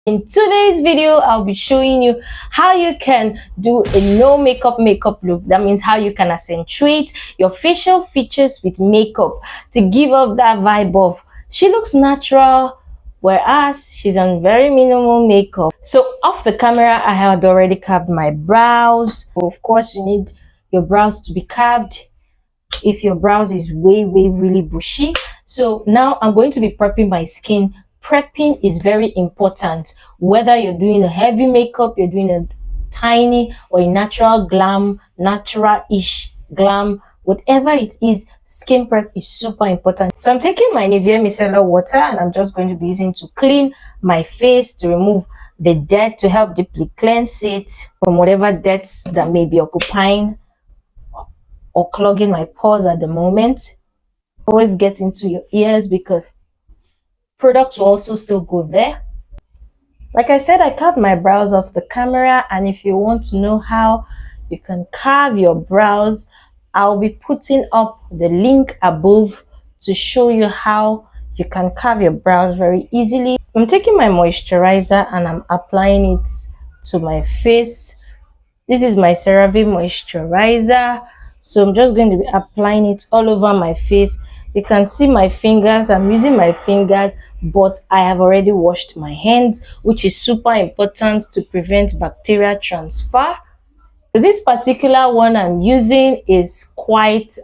In today's video, I'll be showing you how you can do a no makeup look. That means how you can accentuate your facial features with makeup to give up that vibe of she looks natural, whereas she's on very minimal makeup. So off the camera, I had already carved my brows. Of course, you need your brows to be carved if your brows is way really bushy. So now I'm going to be prepping my skin. Prepping is very important, whether you're doing a heavy makeup, you're doing a tiny or a natural glam, natural-ish glam, whatever it is, skin prep is super important. So I'm taking my Nivea micellar water and I'm just going to be using to clean my face, to remove the dirt, to help deeply cleanse it from whatever dirt that may be occupying or clogging my pores at the moment. Always get into your ears because products will also still go there. Like I said, I carved my brows off the camera, and if you want to know how you can carve your brows, I'll be putting up the link above to show you how you can carve your brows very easily. I'm taking my moisturizer and I'm applying it to my face. This is my CeraVe moisturizer, so I'm just going to be applying it all over my face. You can see my fingers. I'm using my fingers, but I have already washed my hands, which is super important to prevent bacterial transfer. So this particular one I'm using is quite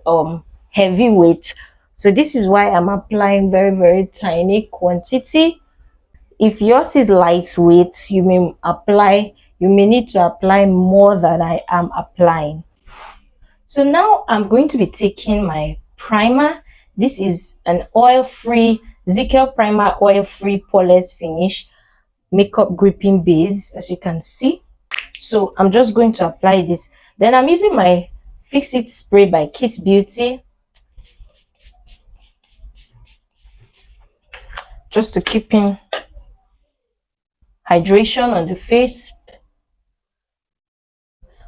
heavyweight, so this is why I'm applying very tiny quantity. If yours is lightweight, you may need to apply more than I am applying. So now I'm going to be taking my primer. This is an oil-free Zickel primer, oil-free poreless finish makeup gripping base, as you can see. So I'm just going to apply this. Then I'm using my Fix It spray by Kiss Beauty, just to keep in hydration on the face.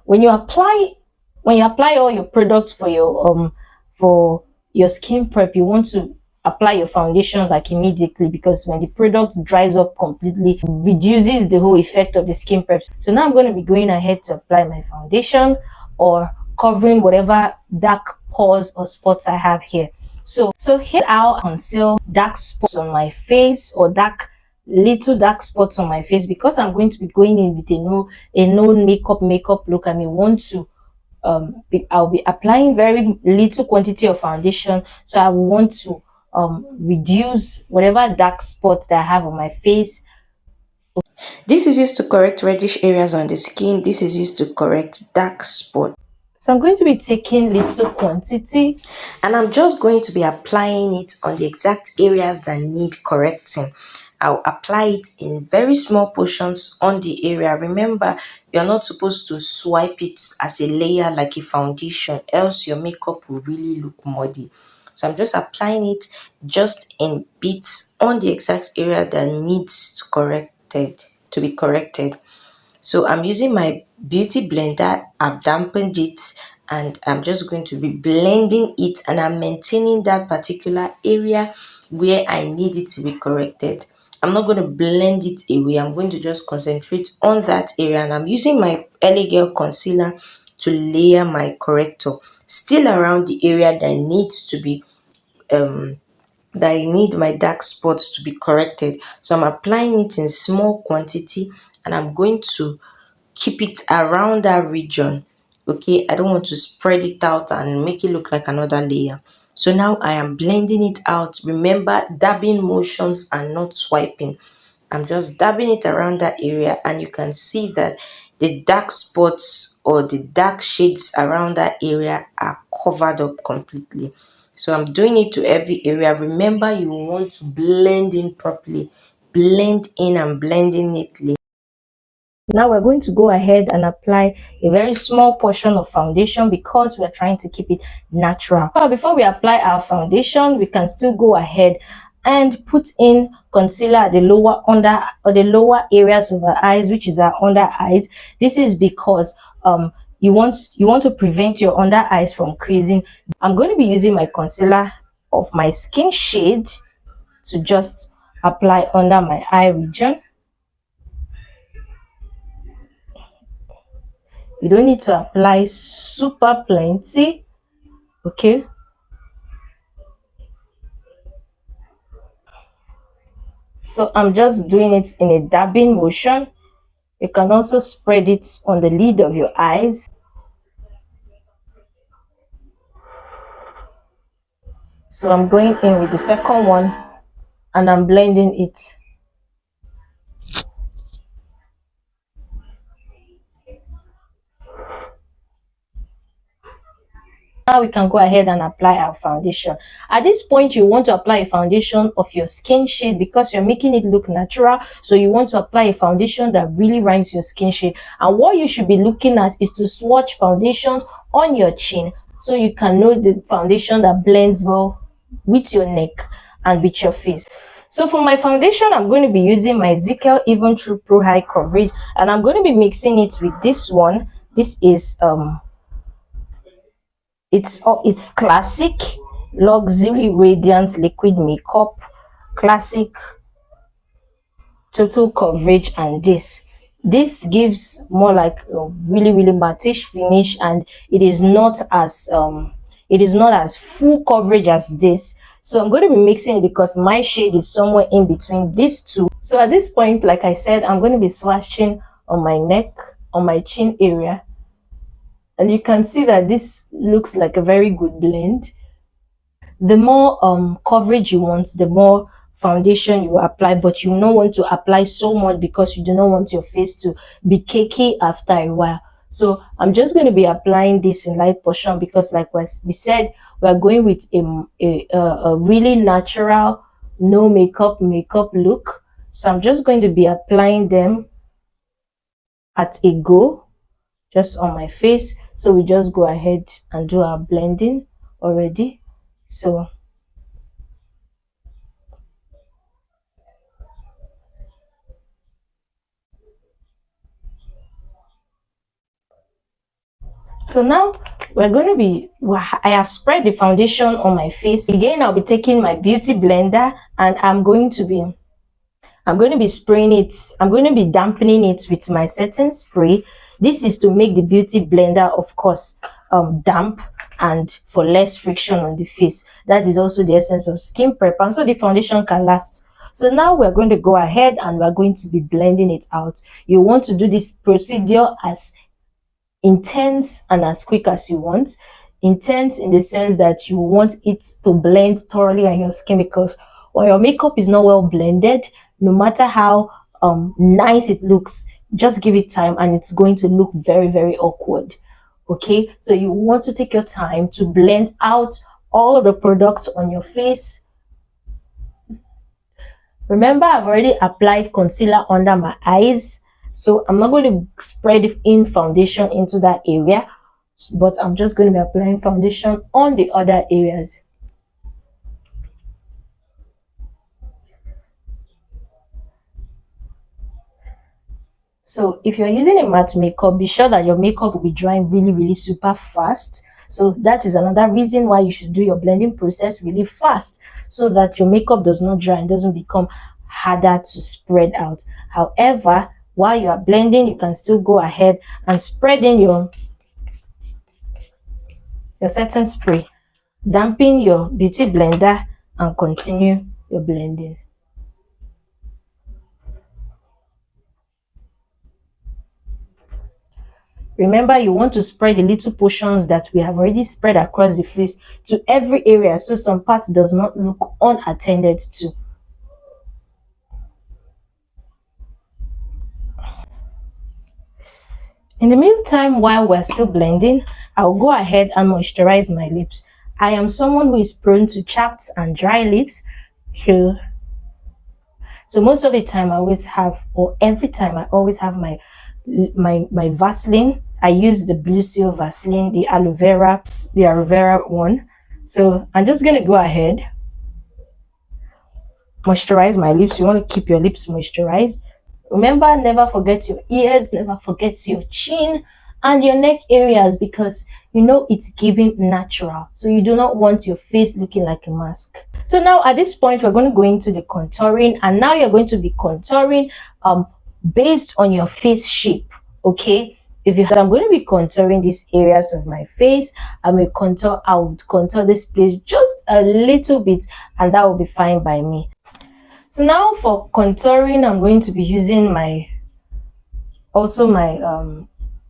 When you apply all your products for your skin prep, you want to apply your foundation like immediately, because when the product dries up completely, it reduces the whole effect of the skin prep. So now I'm going to be going ahead to apply my foundation, or covering whatever dark pores or spots I have here. So here's how I conceal dark spots on my face, or little dark spots on my face, because I'm going to be going in with a no makeup look. I may want to I'll be applying very little quantity of foundation, so I will want to reduce whatever dark spots that I have on my face. This is used to correct reddish areas on the skin. This is used to correct dark spots. So I'm going to be taking little quantity and I'm just going to be applying it on the exact areas that need correcting. I'll apply it in very small portions on the area. Remember, you're not supposed to swipe it as a layer like a foundation, else your makeup will really look muddy. So I'm just applying it just in bits on the exact area that needs to be corrected. So I'm using my beauty blender. I've dampened it and I'm just going to be blending it, and I'm maintaining that particular area where I need it to be corrected. I'm not going to blend it away. I'm going to just concentrate on that area, and I'm using my LA Girl concealer to layer my corrector still around the area that needs to be that I need my dark spots to be corrected. So I'm applying it in small quantity, and I'm going to keep it around that region. Okay, I don't want to spread it out and make it look like another layer. So now I am blending it out. Remember, dabbing motions and not swiping. I'm just dabbing it around that area, and you can see that the dark spots or the dark shades around that area are covered up completely. So I'm doing it to every area. Remember, you want to blend in properly. Blend in and blend in neatly. Now we're going to go ahead and apply a very small portion of foundation, because we're trying to keep it natural. But before we apply our foundation, we can still go ahead and put in concealer at the lower areas of our eyes, which is our under eyes. This is because you want to prevent your under eyes from creasing. I'm going to be using my concealer of my skin shade to just apply under my eye region. You don't need to apply super plenty. Okay, so I'm just doing it in a dabbing motion. You can also spread it on the lid of your eyes. So I'm going in with the second one and I'm blending it. Now we can go ahead and apply our foundation. At this point, you want to apply a foundation of your skin shade because you're making it look natural. So you want to apply a foundation that really rhymes your skin shade. And what you should be looking at is to swatch foundations on your chin so you can know the foundation that blends well with your neck and with your face. So for my foundation, I'm going to be using my Zickel Even True Pro High Coverage, and I'm going to be mixing it with this one. This is it's classic luxury radiant liquid makeup, classic total coverage. And this gives more like a really matte finish, and it is not as full coverage as this. So I'm going to be mixing it because my shade is somewhere in between these two. So at this point, like I said, I'm going to be swatching on my neck, on my chin area, and you can see that this looks like a very good blend. The more coverage you want, the more foundation you apply, but you don't want to apply so much because you do not want your face to be cakey after a while. So I'm just going to be applying this in light portion because, like we said, we're going with a really natural, no makeup look. So I'm just going to be applying them at a go, just on my face. So we just go ahead and do our blending already. So now we're going to be, I have spread the foundation on my face. Again, I'll be taking my beauty blender and I'm going to be spraying it. I'm going to be dampening it with my setting spray. This is to make the beauty blender, of course, damp and for less friction on the face. That is also the essence of skin prep, and so the foundation can last. So now we're going to go ahead and we're going to be blending it out. You want to do this procedure as intense and as quick as you want. Intense in the sense that you want it to blend thoroughly on your skin, because when your makeup is not well blended, no matter how nice it looks, just give it time and it's going to look very awkward. Okay, so you want to take your time to blend out all the products on your face. Remember, I've already applied concealer under my eyes, so I'm not going to spread in foundation into that area, but I'm just going to be applying foundation on the other areas. So if you're using a matte makeup, be sure that your makeup will be drying really super fast. So that is another reason why you should do your blending process really fast, so that your makeup does not dry and doesn't become harder to spread out. However, while you are blending, you can still go ahead and spread in your setting spray, dampen your beauty blender and continue your blending. Remember, you want to spread the little portions that we have already spread across the face to every area, so some parts does not look unattended to. In the meantime, while we're still blending, I'll go ahead and moisturize my lips. I am someone who is prone to chapped and dry lips. So most of the time I always have, or every time I always have my Vaseline. I use the Blue Seal Vaseline, the aloe vera one. So I'm just gonna go ahead, moisturize my lips. You want to keep your lips moisturized. Remember, never forget your ears, never forget your chin and your neck areas, because you know it's giving natural, so you do not want your face looking like a mask. So now at this point, we're going to go into the contouring, and now you're going to be contouring based on your face shape. Okay, if you so I'm going to be contouring these areas of my face. I would contour this place just a little bit, and that will be fine by me. So now for contouring, I'm going to be using my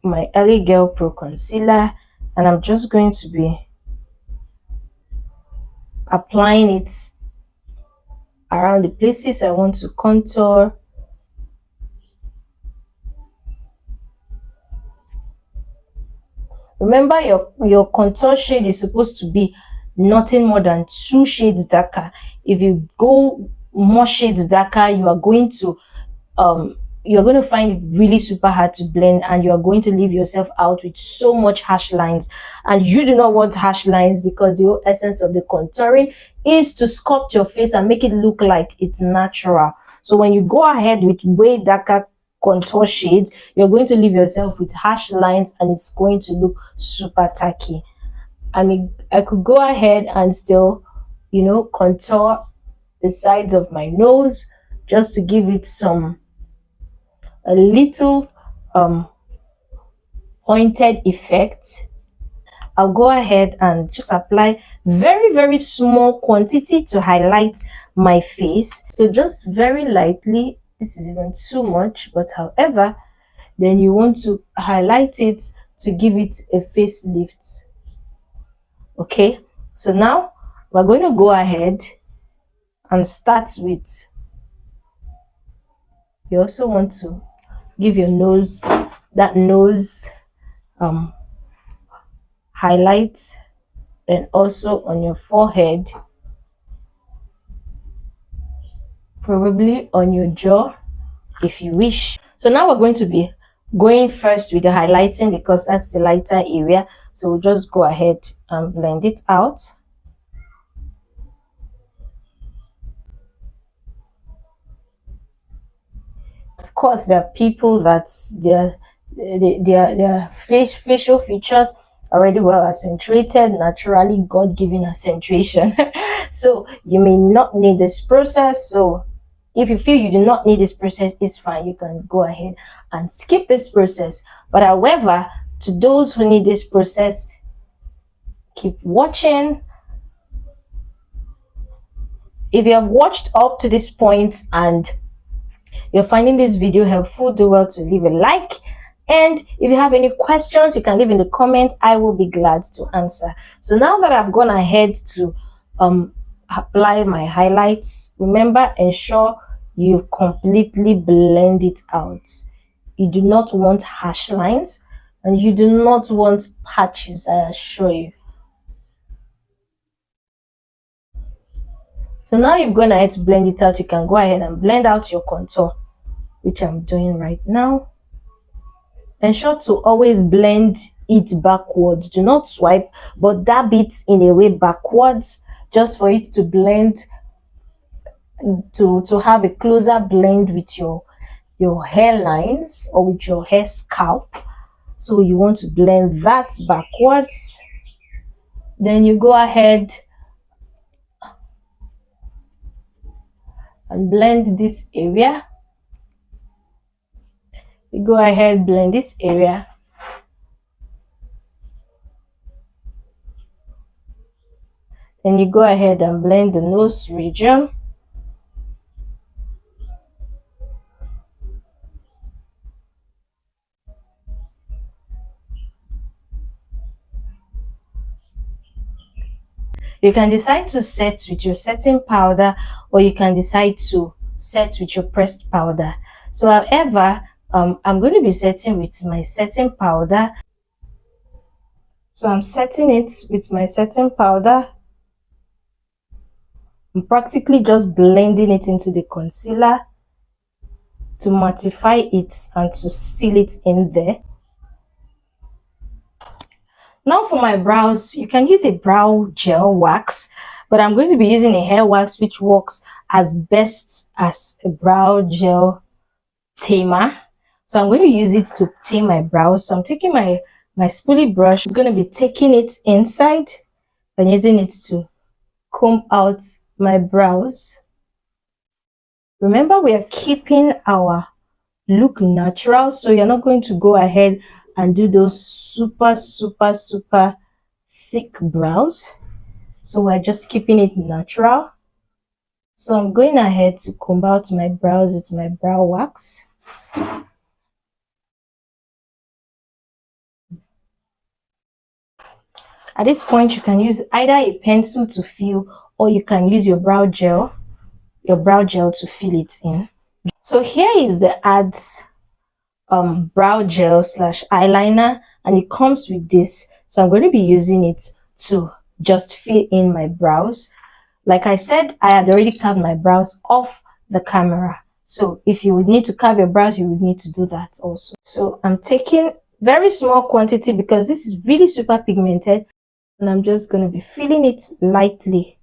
my LA Girl Pro concealer, and I'm just going to be applying it around the places I want to contour. Remember, your contour shade is supposed to be nothing more than 2 shades darker. If you go more shades darker, you're going to find it really super hard to blend, and you are going to leave yourself out with so much harsh lines, and you do not want harsh lines, because the whole essence of the contouring is to sculpt your face and make it look like it's natural. So when you go ahead with way darker contour shades, you're going to leave yourself with harsh lines, and it's going to look super tacky. I mean, I could go ahead and still, contour the sides of my nose just to give it a little pointed effect. I'll go ahead and just apply very, very small quantity to highlight my face. So just very lightly. This is even too much, but however, then you want to highlight it to give it a facelift. Okay, so now we're going to go ahead and start with, you also want to give your nose that nose highlight, and also on your forehead, probably on your jaw if you wish. So now we're going to be going first with the highlighting, because that's the lighter area. So we'll just go ahead and blend it out. Of course, there are people that their facial features already well accentuated, naturally God-given accentuation. So you may not need this process. So if you feel you do not need this process, it's fine. You can go ahead and skip this process. But however, to those who need this process, keep watching. If you have watched up to this point and you're finding this video helpful, do well to leave a like. And if you have any questions, you can leave in the comment. I will be glad to answer. So now that I've gone ahead to apply my highlights, remember, ensure you completely blend it out. You do not want harsh lines, and you do not want patches, I assure you. So now you've gone ahead to blend it out, you can go ahead and blend out your contour, which I'm doing right now. Ensure to always blend it backwards. Do not swipe, but dab it in a way backwards, just for it to blend, to have a closer blend with your hairlines or with your hair scalp. So you want to blend that backwards. Then you go ahead and blend this area. You go ahead, blend this area. Then you go ahead and blend the nose region. You can decide to set with your setting powder, or you can decide to set with your pressed powder. So however, I'm going to be setting with my setting powder. So I'm setting it with my setting powder. I'm practically just blending it into the concealer to mattify it and to seal it in there. Now for my brows, you can use a brow gel wax, but I'm going to be using a hair wax which works as best as a brow gel tamer. So I'm going to use it to tame my brows. So I'm taking my spoolie brush. I'm going to be taking it inside and using it to comb out my brows. Remember, we are keeping our look natural, so you're not going to go ahead and do those super thick brows. So we're just keeping it natural. So I'm going ahead to comb out my brows with my brow wax. At this point, you can use either a pencil to fill, or you can use your brow gel to fill it in. So here is the ads brow gel slash eyeliner, and it comes with this. So I'm going to be using it to just fill in my brows. Like I said, I had already carved my brows off the camera. So if you would need to carve your brows, you would need to do that also. So I'm taking very small quantity because this is really super pigmented, and I'm just going to be filling it lightly.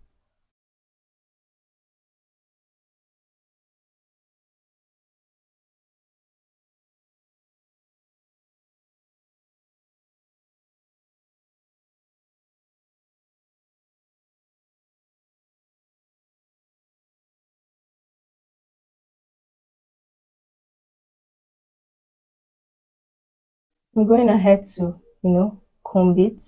I'm going ahead to, comb it.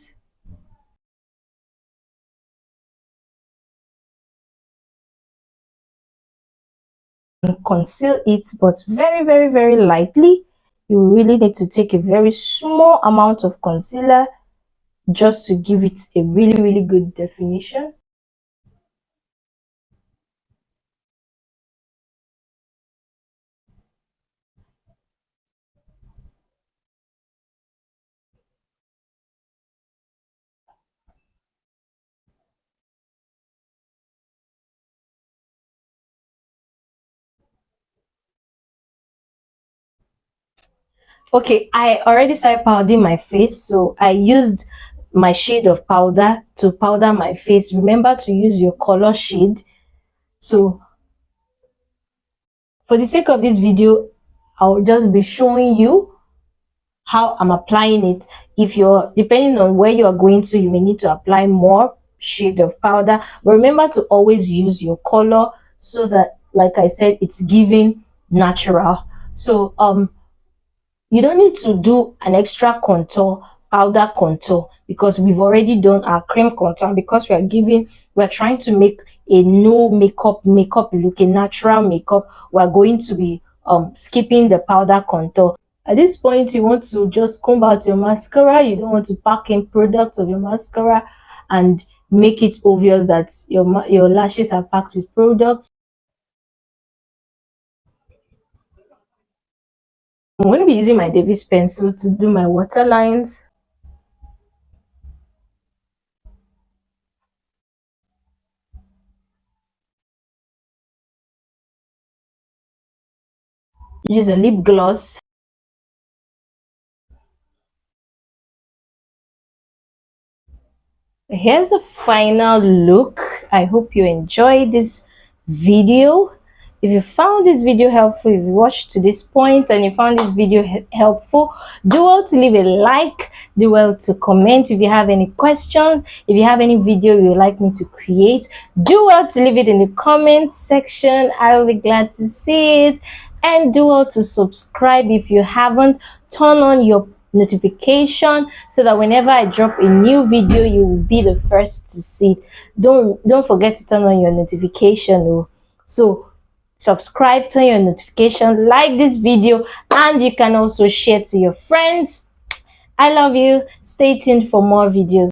And conceal it, but very lightly. You really need to take a very small amount of concealer just to give it a really good definition. Okay, I already started powdering my face, so I used my shade of powder to powder my face. Remember to use your color shade. So for the sake of this video, I'll just be showing you how I'm applying it. If you're, depending on where you are going to, you may need to apply more shade of powder, but remember to always use your color so that, like I said, it's giving natural. So you don't need to do an extra powder contour, because we've already done our cream contour. And because we're trying to make a no makeup look, a natural makeup, we're going to be skipping the powder contour. At this point, you want to just comb out your mascara. You don't want to pack in products of your mascara and make it obvious that your lashes are packed with products. I'm going to be using my Davis pencil to do my waterlines. Use a lip gloss. Here's a final look. I hope you enjoyed this video. If you found this video helpful, if you watched to this point and you found this video helpful, do well to leave a like, do well to comment. If you have any questions, if you have any video you would like me to create, do well to leave it in the comment section. I will be glad to see it. And do well to subscribe if you haven't. Turn on your notification so that whenever I drop a new video, you will be the first to see. Don't forget to turn on your notification. So subscribe, turn your notification, like this video, and you can also share to your friends. I love you. Stay tuned for more videos.